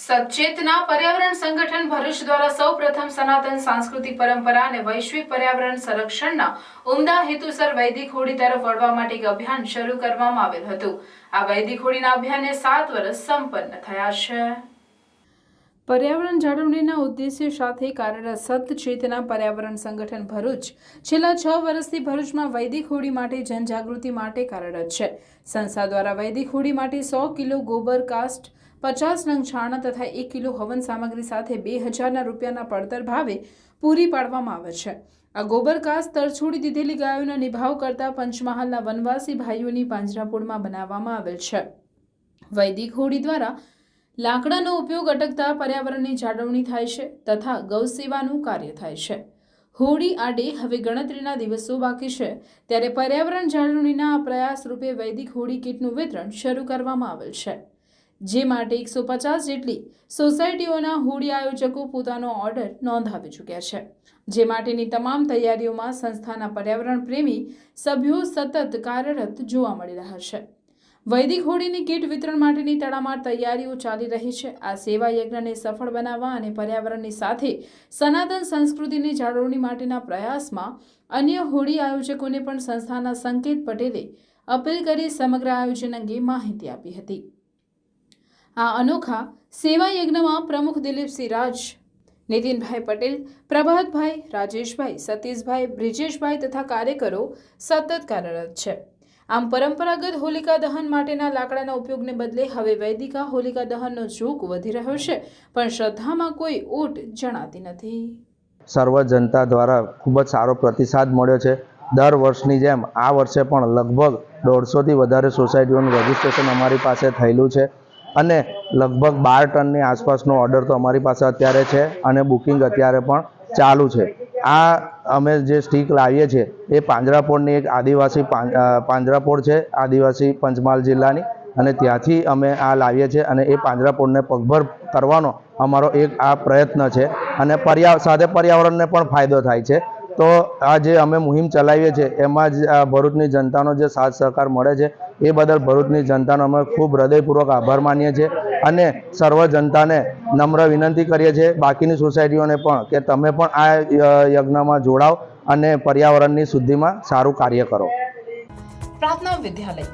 સચેતના પર્યાવરણ સંગઠન ભરૂચ દ્વારા સૌ પ્રથમ સનાતન સાંસ્કૃતિક પરંપરા અને વૈશ્વિક પર્યાવરણ સંરક્ષણના ઉમદા હેતુસર વૈદિક હોળી તરફ વળવા માટે એક અભિયાન શરૂ કરવામાં આવેલ હતું। આ વૈદિક હોળીના અભિયાનને 7 વર્ષ સંપન્ન થયા છે। પર્યાવરણ જાળવણીના ઉદ્દેશ્ય સાથે કાર્યરત સતચેતના પર્યાવરણ સંગઠન ભરૂચ છેલ્લા 6 વર્ષથી ભરૂચમાં વૈદિક હોળી માટે જનજાગૃતિ માટે કાર્યરત છે। સંસ્થા દ્વારા વૈદિક હોળી માટે 100 કિલો ગોબર કાસ્ટ, 50 નંગ છાણા તથા 1 કિલો હવન સામગ્રી સાથે 2000 રૂપિયાના પડતર ભાવે પૂરી પાડવામાં આવે છે। આ ગોબર કાસ્ટ તરછોડી દીધેલી ગાયોના નિભાવ કરતા પંચમહાલના વનવાસી ભાઈઓની પાંજરાપોળમાં બનાવવામાં આવેલ છે। વૈદિક હોળી દ્વારા લાકડાનો ઉપયોગ અટકતા પર્યાવરણની જાળવણી થાય છે તથા ગૌ સેવાનું કાર્ય થાય છે। હોળી આડે હવે ગણતરીના દિવસો બાકી છે ત્યારે પર્યાવરણ જાળવણીના આ પ્રયાસ રૂપે વૈદિક હોળી કીટનું વિતરણ શરૂ કરવામાં આવેલ છે, જે માટે 150 જેટલી સોસાયટીઓના હોળી આયોજકો પોતાનો ઓર્ડર નોંધાવી ચૂક્યા છે, જે માટેની તમામ તૈયારીઓમાં સંસ્થાના પર્યાવરણ પ્રેમી સભ્યો સતત કાર્યરત જોવા મળી રહ્યા છે। વૈદિક હોળીની કીટ વિતરણ માટેની તડામાર તૈયારીઓ ચાલી રહી છે। આ સેવા યજ્ઞને સફળ બનાવવા અને પર્યાવરણની સાથે સનાતન સંસ્કૃતિની જાળવણી માટેના પ્રયાસમાં અન્ય હોળી આયોજકોને પણ સંસ્થાના સંકેત પટેલે અપીલ કરી સમગ્ર આયોજન અંગે માહિતી આપી હતી। આ અનોખા સેવા યજ્ઞમાં પ્રમુખ દિલીપસિંહ રાજ, નીતિનભાઈ પટેલ, પ્રભાતભાઈ, રાજેશભાઈ, સતીશભાઈ, બ્રિજેશભાઈ તથા કાર્યકરો સતત કાર્યરત છે। આમ પરંપરાગત હોલિકા દહન માટેના લાકડાના ઉપયોગને બદલે હવે વૈદિકા હોલિકા દહનનો ઝોક વધી રહ્યો છે, પણ શ્રદ્ધામાં કોઈ ઓટ જણાતી નથી। સર્વ જનતા દ્વારા ખૂબ જ સારો પ્રતિસાદ મળ્યો છે। દર વર્ષની જેમ આ વર્ષે પણ લગભગ 150થી વધારે સોસાયટીઓનું રજિસ્ટ્રેશન અમારી પાસે થયેલું છે અને લગભગ 12 ટનની આસપાસનો ઓર્ડર તો અમારી પાસે અત્યારે છે અને બુકિંગ અત્યારે પણ ચાલુ છે। આ અમે જે સ્ટીક લાવીએ છીએ એ પાંજરાપોળની એક આદિવાસી પાંજરાપોળ છે, આદિવાસી પંચમહાલ જિલ્લાની, અને ત્યાંથી અમે આ લાવીએ છીએ અને એ પાંજરાપોળને પગભર કરવાનો અમારો એક આ પ્રયત્ન છે અને સાથે પર્યાવરણને પણ ફાયદો થાય છે। તો આ જે અમે મુહિમ ચલાવીએ છીએ એમાં જ ભરૂચની જનતાનો જે સાથ સહકાર મળે છે એ બદલ ભરૂચની જનતાનો અમે ખૂબ હૃદયપૂર્વક આભાર માનીએ છીએ અને સર્વ જનતાને નમ્ર વિનંતી કરીએ છીએ, બાકીની સોસાયટીઓને પણ, કે તમે પણ આ યજ્ઞમાં જોડાઓ અને પર્યાવરણની શુદ્ધિમાં સારું કાર્ય કરો। પ્રાર્થના વિદ્યાલય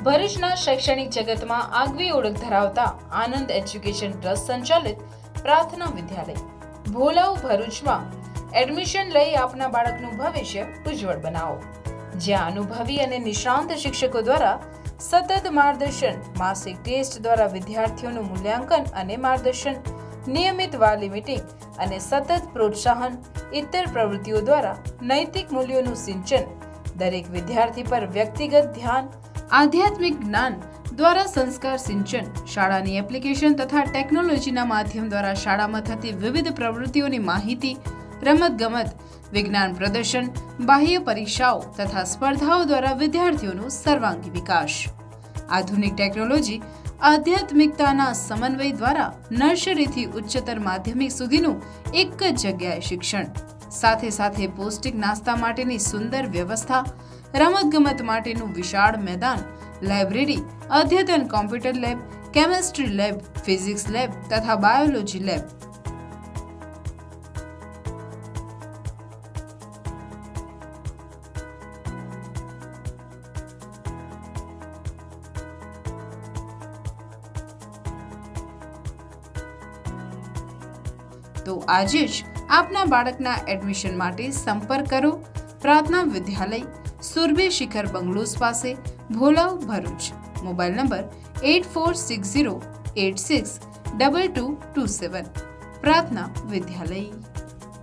ભરૂચના શૈક્ષણિક જગતમાં આગવી ઓળખ ધરાવતા આનંદ એજ્યુકેશન ટ્રસ્ટ સંચાલિત પ્રાર્થના વિદ્યાલય ભોલાવ ભરૂચમાં એડમિશન લઈ આપના બાળકનું ભવિષ્ય ઉજ્જવળ બનાવો, જ્યાં અનુભવી અને નિષ્ણાંત શિક્ષકો દ્વારા સતત માર્ગદર્શન, માસિક ટેસ્ટ દ્વારા વિદ્યાર્થીઓનું મૂલ્યાંકન અને માર્ગદર્શન, નિયમિત વાલી મીટિંગ અને સતત પ્રોત્સાહન, ઇતર પ્રવૃત્તિઓ દ્વારા નૈતિક મૂલ્યોનું સિંચન, દરેક વિદ્યાર્થી પર વ્યક્તિગત ધ્યાન, આધ્યાત્મિક જ્ઞાન દ્વારા સંસ્કાર સિંચન, શાળાની એપ્લિકેશન તથા ટેકનોલોજીના માધ્યમ દ્વારા શાળામાં થતી વિવિધ પ્રવૃત્તિઓની માહિતી, રમતગમત, વિજ્ઞાન પ્રદર્શન, બાહ્ય પરીક્ષાઓ તથા સ્પર્ધાઓ દ્વારા વિદ્યાર્થીઓનો સર્વાંગી વિકાસ, આધુનિક ટેકનોલોજી, આધ્યાત્મિકતાના સમન્વય દ્વારા નર્સરીથી ઉચ્ચતર માધ્યમિક સુધીનું એક જ જગ્યાએ શિક્ષણ, સાથે સાથે પૌષ્ટિક નાસ્તા માટેની સુંદર વ્યવસ્થા, રમતગમત માટેનું વિશાળ મેદાન, લાઇબ્રેરી, અદ્યતન computer lab, chemistry lab, physics lab તથા બાયોલોજી લેબ, તો આજે જ આપના બાળકના એડમિશન માટે સંપર્ક કરો પ્રાર્થના વિદ્યાલય, સુરભી શિખર બંગલોઝ પાસે, ભોલાવ, ભરૂચ। Mobile number 8460862227। પ્રાર્થના વિદ્યાલય।